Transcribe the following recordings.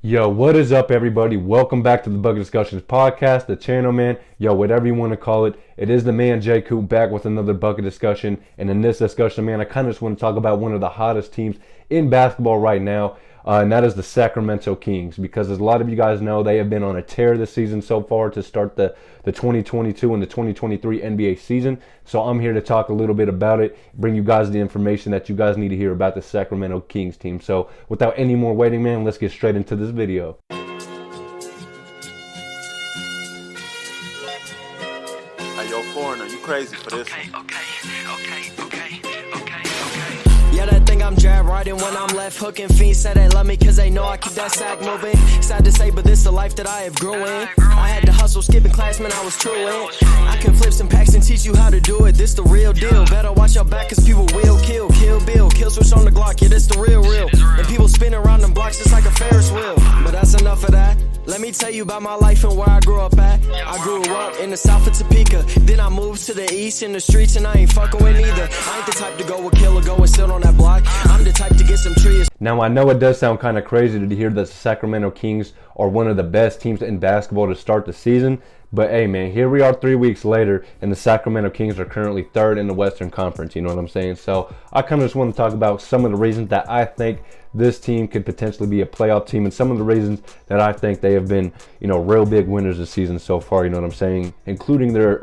Yo, what is up, everybody? Welcome back to the Bucket Discussions podcast, the channel, man. Yo, whatever you want to call it. It is the man, J. Coop, back with another Bucket Discussion. And in this discussion, man, I kind of just want to talk about one of the hottest teams in basketball right now, and that is the Sacramento Kings. Because as a lot of you guys know, they have been on a tear this season so far to start the 2022 and the 2023 NBA season. So I'm here to talk a little bit about it, bring you guys the information that you guys need to hear about the Sacramento Kings team. So without any more waiting, man, let's get straight into this video. Hey, yo, foreigner, you crazy for this? Okay. Yeah, that thing I'm jab riding when I'm left hooking. Fiends say they love me cause they know I keep that sack moving. Sad to say, but this the life that I have grew in. I had to hustle, skipping class, man, I was true in. I can flip some packs and teach you how to do it. This the real deal. Better watch your back cause people will kill. Kill Bill, kill switch on the Glock, yeah, this the real. And people spin around them blocks just like a Ferris wheel. But that's enough of that. Let me tell you about my life and where I grew up at. I grew up in the south of Topeka. Then I moved to the east in the streets and I ain't fucking with neither. I ain't the type to go with kill or go and sit on that block. I'm the type to get some trees. Now, I know it does sound kind of crazy to hear that the Sacramento Kings are one of the best teams in basketball to start the season. But hey, man, here we are 3 weeks later, and the Sacramento Kings are currently third in the Western Conference. You know what I'm saying? So I kind of just want to talk about some of the reasons that I think this team could potentially be a playoff team, and some of the reasons that I think they have been, real big winners this season so far. You know what I'm saying? Including their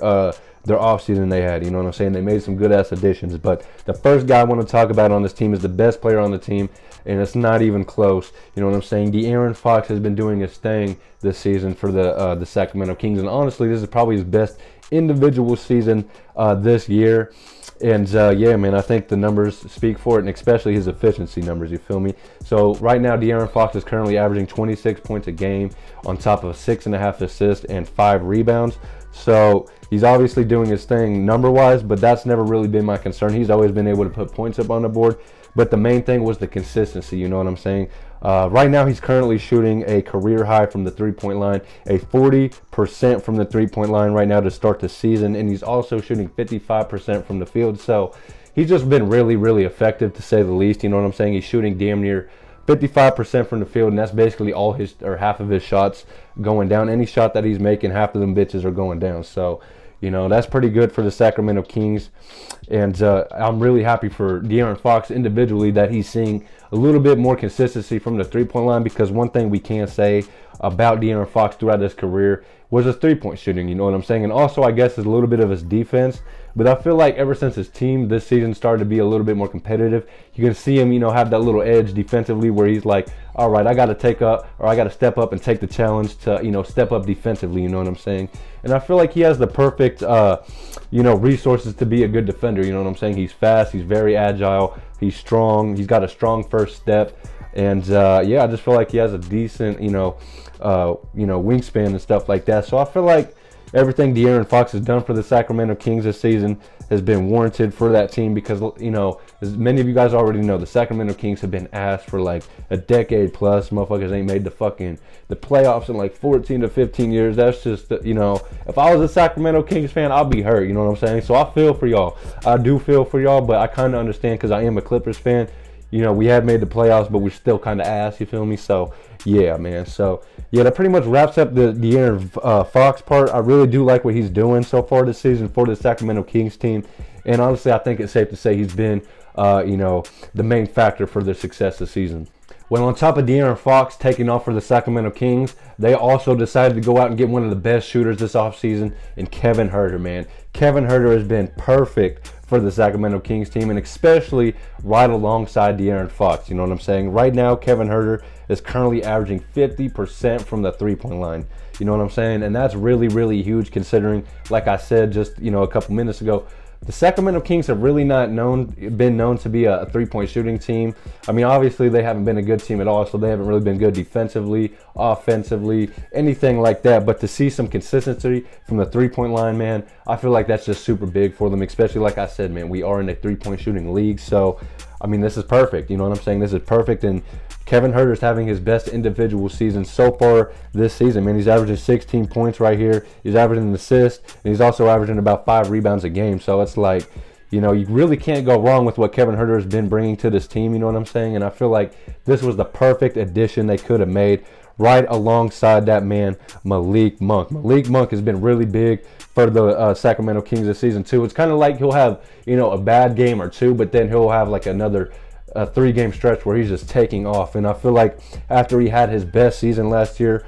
offseason they had. You know what I'm saying? They made some good-ass additions. But the first guy I want to talk about on this team is the best player on the team, and it's not even close. You know what I'm saying? De'Aaron Fox has been doing his thing this season for the Sacramento Kings, and honestly, this is probably his best individual season this year. And yeah, man, I think the numbers speak for it, and especially his efficiency numbers, you feel me? So right now, De'Aaron Fox is currently averaging 26 points a game on top of 6.5 assists and 5 rebounds. So he's obviously doing his thing number-wise, but that's never really been my concern. He's always been able to put points up on the board, but the main thing was the consistency, you know what I'm saying? Right now, he's currently shooting a career high from the three-point line, a 40% from the three-point line right now to start the season, and he's also shooting 55% from the field. So he's just been really, really effective, to say the least. You know what I'm saying? He's shooting damn near 55% from the field, and that's basically all his, or half of his shots going down. Any shot that he's making, half of them bitches are going down. So, that's pretty good for the Sacramento Kings. And I'm really happy for De'Aaron Fox individually that he's seeing a little bit more consistency from the three-point line, because one thing we can say about De'Aaron Fox throughout his career was his three-point shooting, you know what I'm saying? And also, I guess, is a little bit of his defense. But I feel like ever since his team this season started to be a little bit more competitive, you can see him, have that little edge defensively where he's like, all right, I got to step up and take the challenge to, step up defensively, you know what I'm saying? And I feel like he has the perfect, resources to be a good defender, you know what I'm saying? He's fast, he's very agile, he's strong, he's got a strong first step. And, yeah, I just feel like he has a decent, wingspan and stuff like that. So I feel like everything De'Aaron Fox has done for the Sacramento Kings this season has been warranted for that team, because, as many of you guys already know, the Sacramento Kings have been asked for like a decade plus. Motherfuckers ain't made the playoffs in like 14 to 15 years. That's just, if I was a Sacramento Kings fan, I'd be hurt, you know what I'm saying? So I feel for y'all. I do feel for y'all, but I kind of understand, because I am a Clippers fan. We have made the playoffs, but we're still kind of ass, you feel me? So, yeah, man. So, yeah, that pretty much wraps up the De'Aaron Fox part. I really do like what he's doing so far this season for the Sacramento Kings team. And honestly, I think it's safe to say he's been, the main factor for their success this season. Well, on top of De'Aaron Fox taking off for the Sacramento Kings, they also decided to go out and get one of the best shooters this offseason in Kevin Huerter, man. Kevin Huerter has been perfect for the Sacramento Kings team, and especially right alongside De'Aaron Fox. You know what I'm saying? Right now, Kevin Huerter is currently averaging 50% from the three-point line. You know what I'm saying? And that's really, really huge, considering, like I said just, a couple minutes ago, the Sacramento Kings have really not been known to be a three-point shooting team. I mean, obviously, they haven't been a good team at all, so they haven't really been good defensively, offensively, anything like that. But to see some consistency from the three-point line, man, I feel like that's just super big for them, especially, like I said, man, we are in a three-point shooting league. So, I mean, this is perfect. You know what I'm saying? This is perfect. And Kevin Huerter is having his best individual season so far this season, man. He's averaging 16 points right here. He's averaging an assist, and he's also averaging about 5 rebounds a game. So it's like, you really can't go wrong with what Kevin Huerter has been bringing to this team, you know what I'm saying? And I feel like this was the perfect addition they could have made right alongside that man, Malik Monk. Malik Monk has been really big for the Sacramento Kings this season too. It's kind of like he'll have, a bad game or two, but then he'll have like another 3-game stretch where he's just taking off. And I feel like after he had his best season last year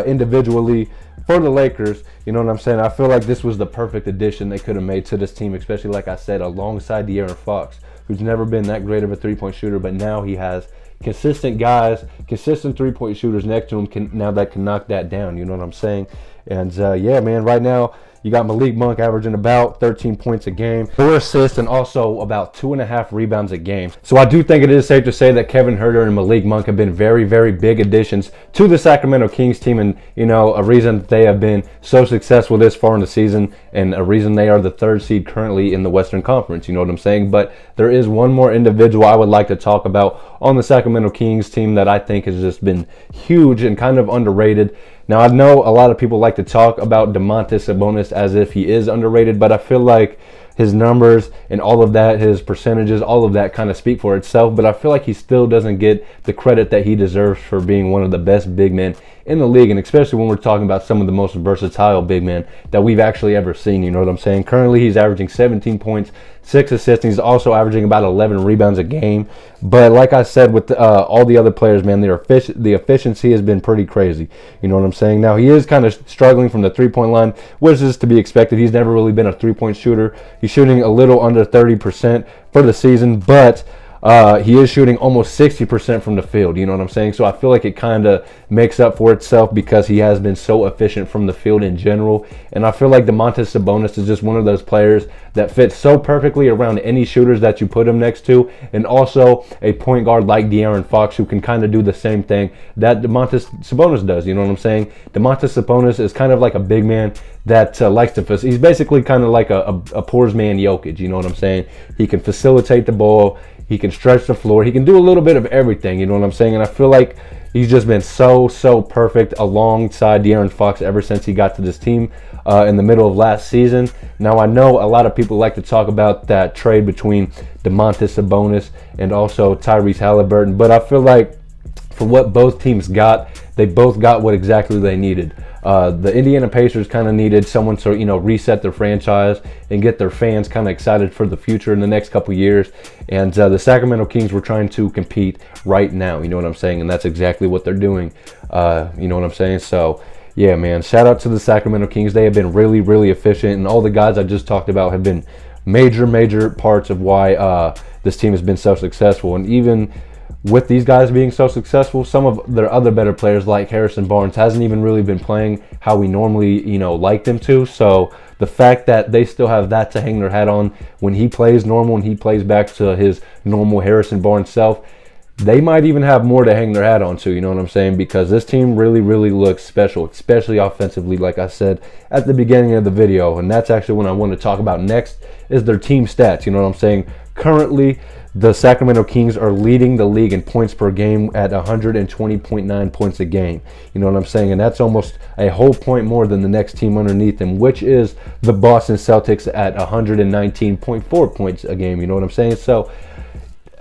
individually for the Lakers, you know what I'm saying? I feel like this was the perfect addition they could have made to this team, especially like I said, alongside De'Aaron Fox, who's never been that great of a 3-point shooter, but now he has consistent guys, consistent 3-point shooters next to him now that can knock that down. You know what I'm saying? And yeah, man, right now you got Malik Monk averaging about 13 points a game, 4 assists, and also about 2.5 rebounds a game. So I do think it is safe to say that Kevin Huerter and Malik Monk have been very, very big additions to the Sacramento Kings team, and a reason they have been so successful this far in the season, and a reason they are the 3rd seed currently in the Western Conference. You know what I'm saying? But there is one more individual I would like to talk about on the Sacramento Kings team that I think has just been huge and kind of underrated. Now, I know a lot of people like to talk about Domantas Sabonis as if he is underrated, but I feel like his numbers and all of that, his percentages, all of that kind of speak for itself, but I feel like he still doesn't get the credit that he deserves for being one of the best big men in the league, and especially when we're talking about some of the most versatile big men that we've actually ever seen. You know what I'm saying? Currently, he's averaging 17 points, 6 assists, and he's also averaging about 11 rebounds a game. But like I said, with all the other players, man, the efficiency has been pretty crazy. You know what I'm saying? Now, he is kind of struggling from the 3-point line, which is to be expected. He's never really been a 3-point shooter. He's shooting a little under 30% for the season, but he is shooting almost 60% from the field. You know what I'm saying? So I feel like it kind of makes up for itself because he has been so efficient from the field in general. And I feel like Domantas Sabonis is just one of those players that fits so perfectly around any shooters that you put him next to, and also a point guard like De'Aaron Fox who can kind of do the same thing that Domantas Sabonis does. You know what I'm saying? Domantas Sabonis is kind of like a big man that likes to he's basically kind of like a poor man Jokic. You know what I'm saying? He can facilitate the ball. He can stretch the floor. He can do a little bit of everything, you know what I'm saying? And I feel like he's just been so perfect alongside De'Aaron Fox ever since he got to this team in the middle of last season. Now, I know a lot of people like to talk about that trade between Domantas Sabonis and also Tyrese Halliburton, but I feel like for what both teams got, they both got what exactly they needed. The Indiana Pacers kind of needed someone to, reset their franchise and get their fans kind of excited for the future in the next couple years. And the Sacramento Kings were trying to compete right now, you know what I'm saying? And that's exactly what they're doing, you know what I'm saying? So, yeah, man, shout out to the Sacramento Kings. They have been really, really efficient, and all the guys I just talked about have been major parts of why this team has been so successful. And even with these guys being so successful, some of their other better players like Harrison Barnes hasn't even really been playing how we normally, like them to. So the fact that they still have that to hang their hat on when he plays normal and he plays back to his normal Harrison Barnes self, they might even have more to hang their hat on to, you know what I'm saying? Because this team really, really looks special, especially offensively, like I said at the beginning of the video. And that's actually what I want to talk about next is their team stats, you know what I'm saying? Currently, the Sacramento Kings are leading the league in points per game at 120.9 points a game. You know what I'm saying? And that's almost a whole point more than the next team underneath them, which is the Boston Celtics at 119.4 points a game. You know what I'm saying? So,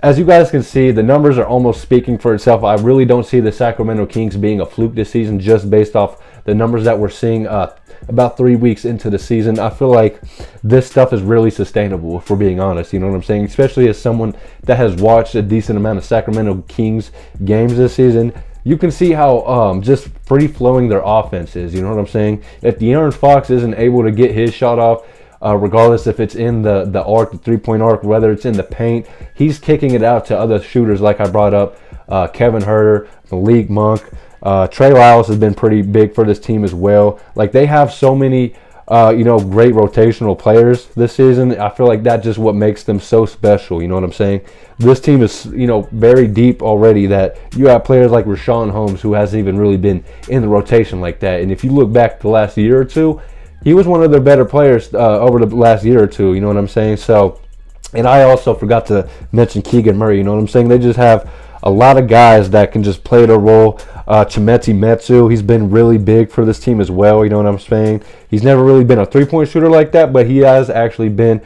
as you guys can see, the numbers are almost speaking for itself. I really don't see the Sacramento Kings being a fluke this season just based off the numbers that we're seeing about 3 weeks into the season. I feel like this stuff is really sustainable, if we're being honest, you know what I'm saying? Especially as someone that has watched a decent amount of Sacramento Kings games this season, you can see how just free-flowing their offense is, you know what I'm saying? If De'Aaron Fox isn't able to get his shot off, regardless if it's in the arc, the three-point arc, whether it's in the paint, he's kicking it out to other shooters like I brought up, Kevin Huerter, Malik Monk. Trey Lyles has been pretty big for this team as well. Like, they have so many, great rotational players this season. I feel like that's just what makes them so special, you know what I'm saying? This team is, very deep already that you have players like Rashawn Holmes who hasn't even really been in the rotation like that. And if you look back the last year or two, he was one of their better players over the last year or two, you know what I'm saying? So, and I also forgot to mention Keegan Murray, you know what I'm saying? They just have a lot of guys that can just play their role. Chimeti Metsu, he's been really big for this team as well, you know what I'm saying? He's never really been a three-point shooter like that, but he has actually been,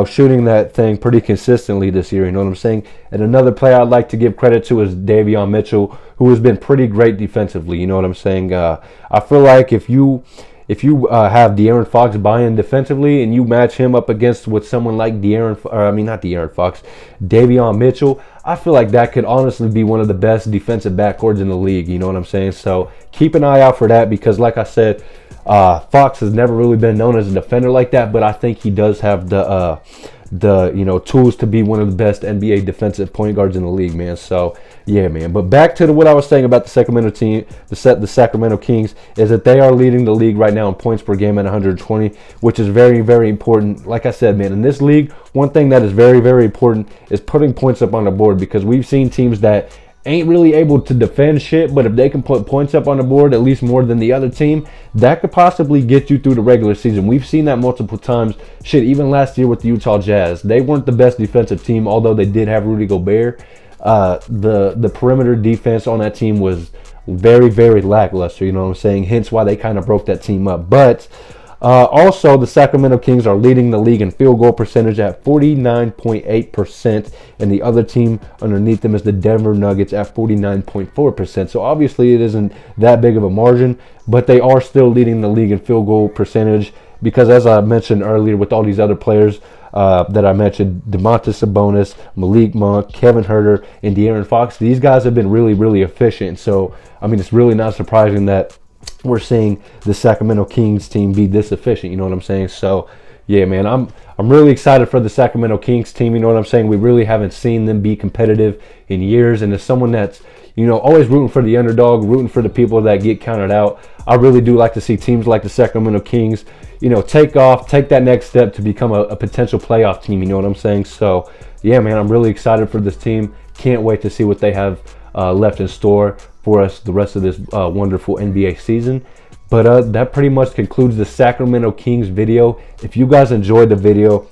shooting that thing pretty consistently this year, you know what I'm saying? And another player I'd like to give credit to is Davion Mitchell, who has been pretty great defensively, you know what I'm saying? I feel like if you have De'Aaron Fox buy-in defensively and you match him up against with someone like Davion Mitchell, I feel like that could honestly be one of the best defensive backcourts in the league, you know what I'm saying? So keep an eye out for that because, like I said, Fox has never really been known as a defender like that, but I think he does have the tools to be one of the best NBA defensive point guards in the league, man. So yeah, man. But back to what I was saying about the Sacramento team, the Sacramento Kings, is that they are leading the league right now in points per game at 120, which is very, very important. Like I said, man, in this league, one thing that is very, very important is putting points up on the board, because we've seen teams that ain't really able to defend shit, but if they can put points up on the board, at least more than the other team, that could possibly get you through the regular season. We've seen that multiple times. Shit, even last year with the Utah Jazz, they weren't the best defensive team, although they did have Rudy Gobert. The perimeter defense on that team was very, very lackluster, you know what I'm saying? Hence why they kind of broke that team up. But also, the Sacramento Kings are leading the league in field goal percentage at 49.8%, and the other team underneath them is the Denver Nuggets at 49.4%. So obviously it isn't that big of a margin, but they are still leading the league in field goal percentage because, as I mentioned earlier, with all these other players that I mentioned, Domantas Sabonis, Malik Monk, Kevin Huerter, and De'Aaron Fox, these guys have been really, really efficient. So, I mean, it's really not surprising that we're seeing the Sacramento Kings team be this efficient, you know what I'm saying? So, yeah, man, I'm really excited for the Sacramento Kings team, you know what I'm saying? We really haven't seen them be competitive in years, and as someone that's, always rooting for the underdog, rooting for the people that get counted out, I really do like to see teams like the Sacramento Kings, take that next step to become a potential playoff team, you know what I'm saying? So, yeah, man, I'm really excited for this team. Can't wait to see what they have left in store for us the rest of this wonderful NBA season. But that pretty much concludes the Sacramento Kings video. If you guys enjoyed the video,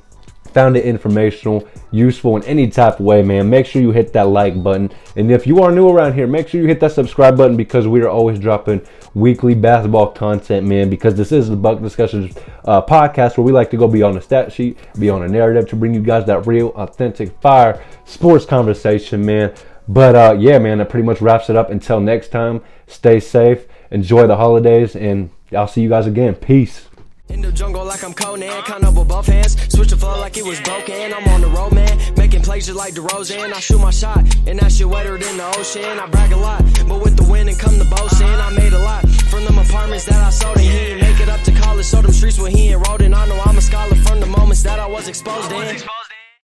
found it informational, useful in any type of way, man, make sure you hit that like button. And if you are new around here, make sure you hit that subscribe button, because we are always dropping weekly basketball content, man, because this is the Buck Discussions podcast where we like to go beyond the stat sheet, beyond a narrative, to bring you guys that real, authentic, fire sports conversation, man. But yeah, man, that pretty much wraps it up. Until next time, stay safe, enjoy the holidays, and I'll see you guys again. Peace. In the jungle like I'm Conan, count up with both hands, switch the flow like it was broken. I'm on the road, man, making plays just like DeRozan. I shoot my shot, and that shit wetter than the ocean. I brag a lot, but with the wind and come the boast in. I made a lot from them apartments that I sold, and he ain't make it up to college. So them streets where he enrolled in. I know I'm a scholar from the moments that I was exposed in.